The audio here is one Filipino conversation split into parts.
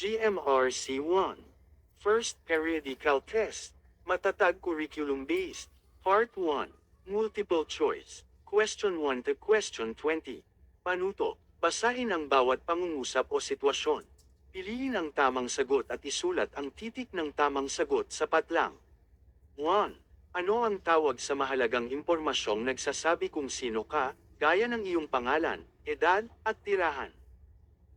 GMRC1. First Periodical Test. Matatag Curriculum-Based. Part 1. Multiple Choice. Question 1 to Question 20. Panuto. Basahin ang bawat pangungusap o sitwasyon. Piliin ang tamang sagot at isulat ang titik ng tamang sagot sapat lang. 1. Ano ang tawag sa mahalagang impormasyong nagsasabi kung sino ka, gaya ng iyong pangalan, edad, at tirahan?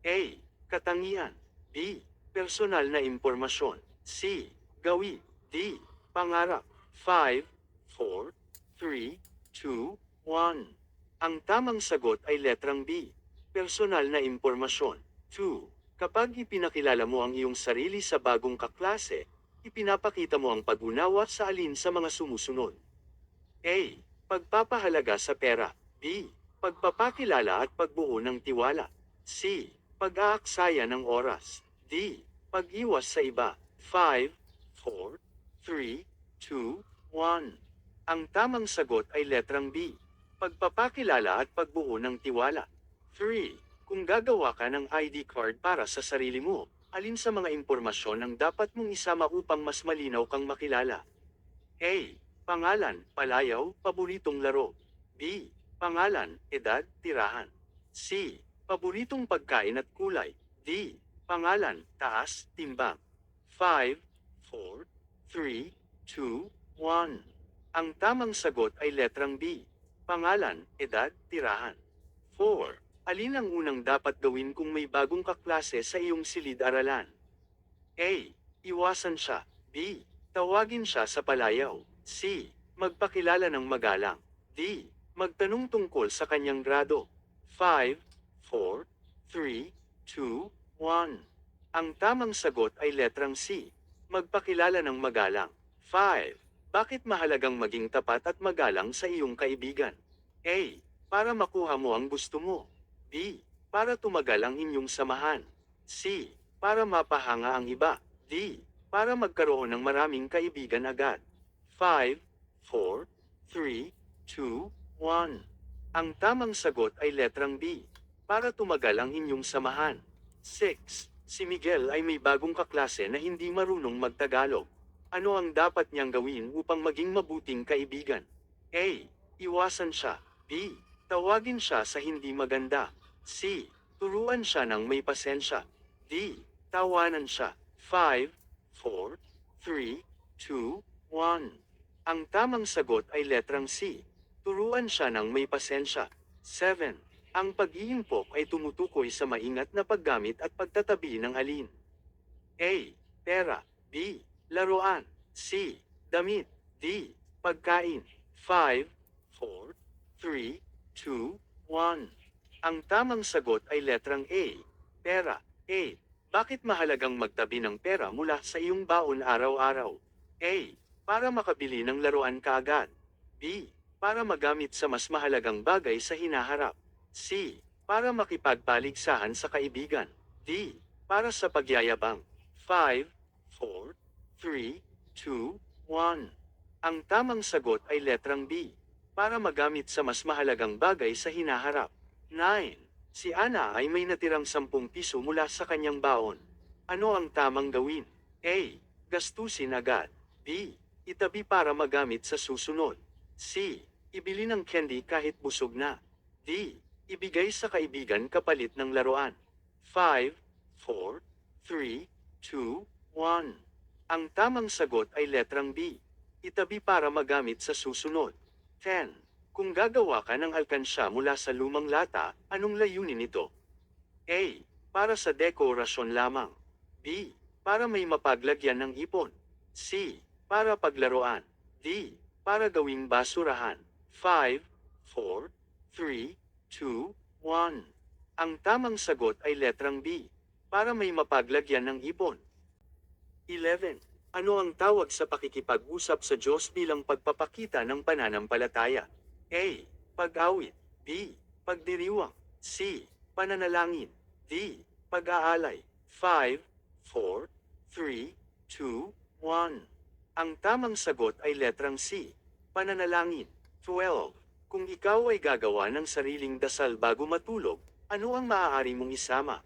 A. Katangian. B. Personal na impormasyon. C. Gawi. D. Pangarap. 5, 4, 3, 2, 1. Ang tamang sagot ay letrang B. Personal na impormasyon. 2. Kapag ipinakilala mo ang iyong sarili sa bagong kaklase, ipinapakita mo ang pag-unawa sa alin sa mga sumusunod. A. Pagpapahalaga sa pera. B. Pagpapakilala at pagbuo ng tiwala. C. Pag-aaksaya ng oras. D. Pag-iwas sa iba. 5, 4, 3, 2, 1. Ang tamang sagot ay letrang B. Pagpapakilala at pagbuo ng tiwala. 3. Kung gagawa ka ng ID card para sa sarili mo, alin sa mga impormasyon ang dapat mong isama upang mas malinaw kang makilala? A. Pangalan, palayaw, paboritong laro. B. Pangalan, edad, tirahan. C. Paboritong pagkain at kulay. D. Pangalan, taas, timbang. 5, 4, 3, 2, 1. Ang tamang sagot ay letrang B. Pangalan, edad, tirahan. 4. Alin ang unang dapat gawin kung may bagong kaklase sa iyong silid-aralan? A. Iwasan siya. B. Tawagin siya sa palayaw. C. Magpakilala ng magalang. D. Magtanong tungkol sa kanyang grado. 5, 4, 3, 2, 1. Ang tamang sagot ay letrang C. Magpakilala ng magalang. 5. Bakit mahalagang maging tapat at magalang sa iyong kaibigan? A. Para makuha mo ang gusto mo. B. Para tumagal ang inyong samahan. C. Para mapahanga ang iba. D. Para magkaroon ng maraming kaibigan agad. 5, 4, 3, 2, 1. Ang tamang sagot ay letrang B. Para tumagal ang inyong samahan. 6. Si Miguel ay may bagong kaklase na hindi marunong magtagalog. Ano ang dapat niyang gawin upang maging mabuting kaibigan? A. Iwasan siya. B. Tawagin siya sa hindi maganda. C. Turuan siya ng may pasensya. D. Tawanan siya. 5, 4, 3, 2, 1. Ang tamang sagot ay letrang C. Turuan siya ng may pasensya. 7. Ang pag-iimpok ay tumutukoy sa maingat na paggamit at pagtatabi ng alin? A. Pera. B. Laruan. C. Damit. D. Pagkain. 5, 4, 3, 2, 1. Ang tamang sagot ay letrang A. Pera. A. Bakit mahalagang magtabi ng pera mula sa iyong baon araw-araw? A. Para makabili ng laruan kaagad. B. Para magamit sa mas mahalagang bagay sa hinaharap. C. Para makipagpaligsahan sa kaibigan. D. Para sa pagyayabang. 5, 4, 3, 2, 1. Ang tamang sagot ay letrang B. Para magamit sa mas mahalagang bagay sa hinaharap. 9. Si Ana ay may natirang 10 piso mula sa kanyang baon. Ano ang tamang gawin? A. Gastusin agad. B. Itabi para magamit sa susunod. C. Ibili ng candy kahit busog na. D. Ibigay sa kaibigan kapalit ng laruan. 5, 4, 3, 2, 1. Ang tamang sagot ay letrang B. Itabi para magamit sa susunod. 10. Kung gagawa ka ng alkansya mula sa lumang lata, anong layunin nito? A. Para sa dekorasyon lamang. B. Para may mapaglagyan ng ipon. C. Para paglaruan. D. Para gawing basurahan. 5, 4, 3, 2, 1. Ang tamang sagot ay letrang B. Para may mapaglagyan ng ipon. 11. Ano ang tawag sa pakikipag-usap sa Diyos bilang pagpapakita ng pananampalataya? A. Pag-awit. B. Pagdiriwang. C. Pananalangin. D. Pag-aalay. 5, 4, 3, 2, 1. Ang tamang sagot ay letrang C. Pananalangin. 12. Kung ikaw ay gagawa ng sariling dasal bago matulog, ano ang maaari mong isama?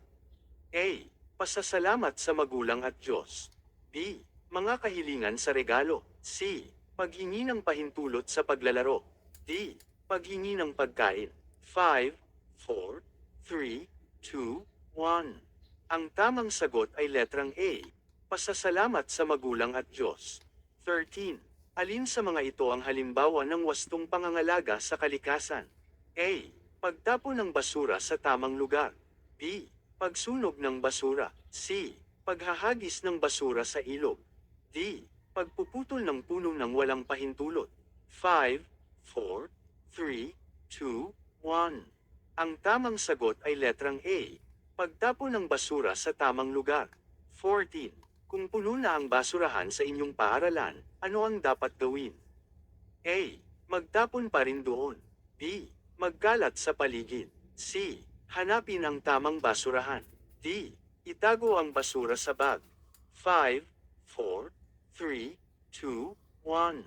A. Pasasalamat sa magulang at Diyos. B. Mga kahilingan sa regalo. C. Paghingi ng pahintulot sa paglalaro. D. Paghingi ng pagkain. 5, 4, 3, 2, 1. Ang tamang sagot ay letrang A. Pasasalamat sa magulang at Diyos. 13. Alin sa mga ito ang halimbawa ng wastong pangangalaga sa kalikasan? A. Pagtapon ng basura sa tamang lugar. B. Pagsunog ng basura. C. Paghahagis ng basura sa ilog. D. Pagpuputol ng puno ng walang pahintulot. 5, 4, 3, 2, 1. Ang tamang sagot ay letrang A. Pagtapon ng basura sa tamang lugar. 14. Kung puno na ang basurahan sa inyong paaralan, ano ang dapat gawin? A. Magtapon pa rin doon. B. Magkalat sa paligid. C. Hanapin ang tamang basurahan. D. Itago ang basura sa bag. 5, 4, 3, 2, 1.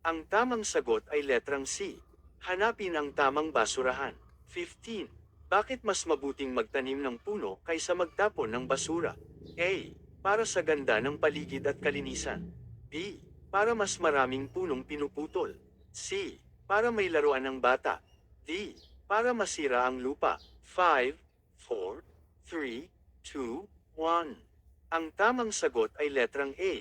Ang tamang sagot ay letrang C. Hanapin ang tamang basurahan. 15. Bakit mas mabuting magtanim ng puno kaysa magtapon ng basura? A. Para sa ganda ng paligid at kalinisan. B. Para mas maraming punong pinuputol. C. Para may laruan ng bata. D. Para masira ang lupa. 5, 4, 3, 2, 1. Ang tamang sagot ay letrang A.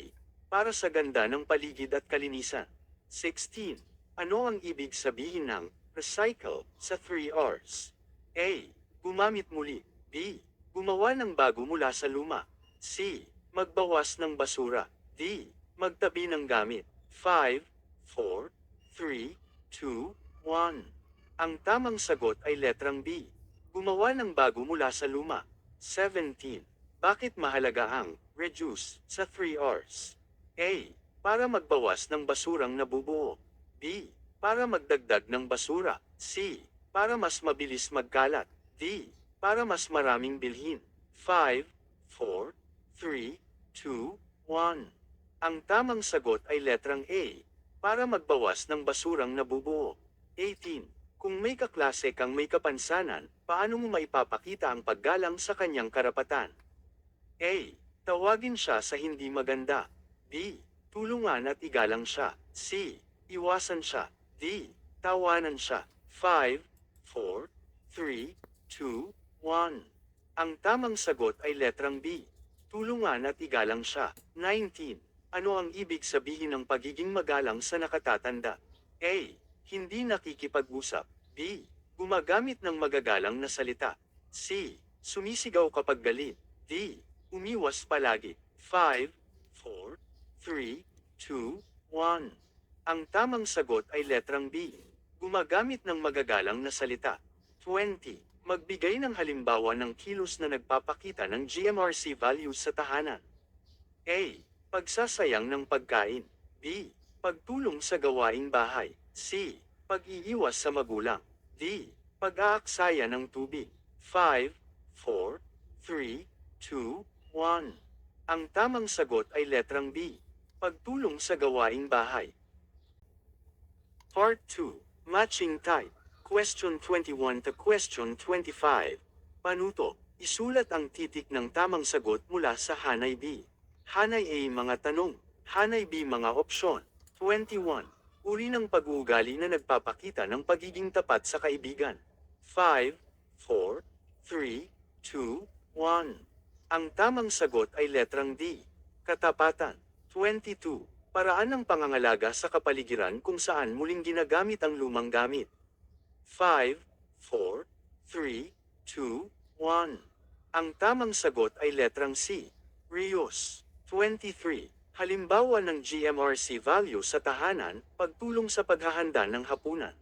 Para sa ganda ng paligid at kalinisan. 16. Ano ang ibig sabihin ng recycle sa 3 R's? A. Gumamit muli. B. Gumawa ng bago mula sa luma. C. Magbawas ng basura. D. Magtabi ng gamit. 5, 4, 3, 2, 1. Ang tamang sagot ay letrang B. Gumawa ng bago mula sa luma. 17. Bakit mahalaga ang reduce sa 3 R's? A. Para magbawas ng basurang nabubuo. B. Para magdagdag ng basura. C. Para mas mabilis magkalat. D. Para mas maraming bilhin. 5, 4, 3, 2, 1. Ang tamang sagot ay letrang A. Para magbawas ng basurang nabubuo. 18. Kung may kaklase kang may kapansanan, paano mo maipapakita ang paggalang sa kanyang karapatan? A. Tawagin siya sa hindi maganda. B. Tulungan at igalang siya. C. Iwasan siya. D. Tawanan siya. 5, 4, 3, 2, 1. Ang tamang sagot ay letrang B. Tulungan at igalang siya. 19. Ano ang ibig sabihin ng pagiging magalang sa nakatatanda? A. Hindi nakikipag-usap. B. Gumagamit ng magagalang na salita. C. Sumisigaw kapag galit. D. Umiwas palagi. 5, 4, 3, 2, 1. Ang tamang sagot ay letrang B. Gumagamit ng magagalang na salita. 20. Magbigay ng halimbawa ng kilos na nagpapakita ng GMRC values sa tahanan. A. Pagsasayang ng pagkain. B. Pagtulong sa gawaing bahay. C. Pag-iiwas sa magulang. D. Pag-aaksaya ng tubig. 5, 4, 3, 2, 1. Ang tamang sagot ay letrang B. Pagtulong sa gawaing bahay. Part 2. Matching type. Question 21 to question 25. Panuto. Isulat ang titik ng tamang sagot mula sa Hanay B. Hanay A mga tanong. Hanay B mga opsyon. 21. Uri ng pag-uugali na nagpapakita ng pagiging tapat sa kaibigan. 5, 4, 3, 2, 1. Ang tamang sagot ay letrang D. Katapatan. 22. Paraan ng pangangalaga sa kapaligiran kung saan muling ginagamit ang lumang gamit. 5, 4, 3, 2, 1. Ang tamang sagot ay letrang C. Reuse. 23. Halimbawa ng GMRC value sa tahanan, pagtulong sa paghahanda ng hapunan.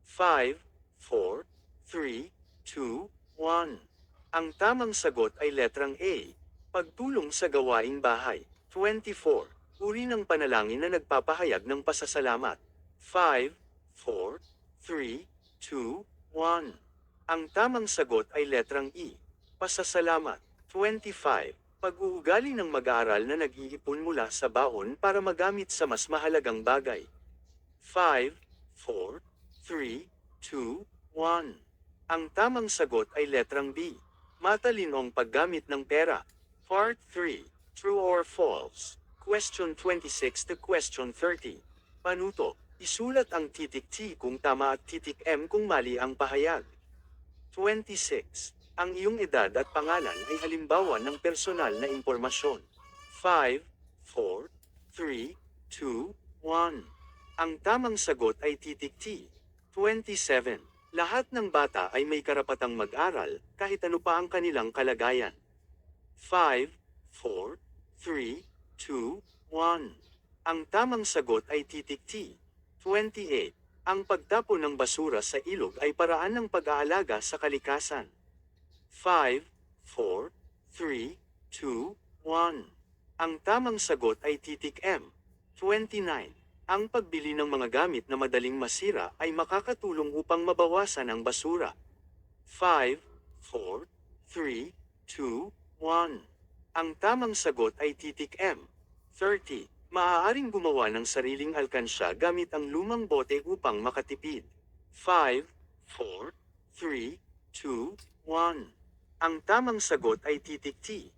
5, 4, 3, 2, 1. Ang tamang sagot ay letrang A. Pagtulong sa gawaing bahay. 24. Uri ng panalangin na nagpapahayag ng pasasalamat. 5, 4, 3, 2, 1. Ang tamang sagot ay letrang E. Pasasalamat. 25. Pag-uugali ng mag-aaral na nag-iipon mula sa baon para magamit sa mas mahalagang bagay. 5, 4, 3, 2, 1. Ang tamang sagot ay letrang B. Matalinong paggamit ng pera. Part 3. True or false? Question 26 to question 30. Panuto, isulat ang titik T kung tama at titik M kung mali ang pahayag. 26. Ang iyong edad at pangalan ay halimbawa ng personal na impormasyon. 5, 4, 3, 2, 1. Ang tamang sagot ay titik T. 27. Lahat ng bata ay may karapatang mag-aral, kahit ano pa ang kanilang kalagayan. 5, 4, 3, 2, 1. Ang tamang sagot ay titik T. 28. Ang pagtapon ng basura sa ilog ay paraan ng pag-aalaga sa kalikasan. 5, 4, 3, 2, 1. Ang tamang sagot ay titik M. 29. Ang pagbili ng mga gamit na madaling masira ay makakatulong upang mabawasan ang basura. 5, 4, 3, 2, 1. Ang tamang sagot ay titik M. 30. Maaaring gumawa ng sariling alkansya gamit ang lumang bote upang makatipid. 5, 4, 3, 2, 1. Ang tamang sagot ay titik T.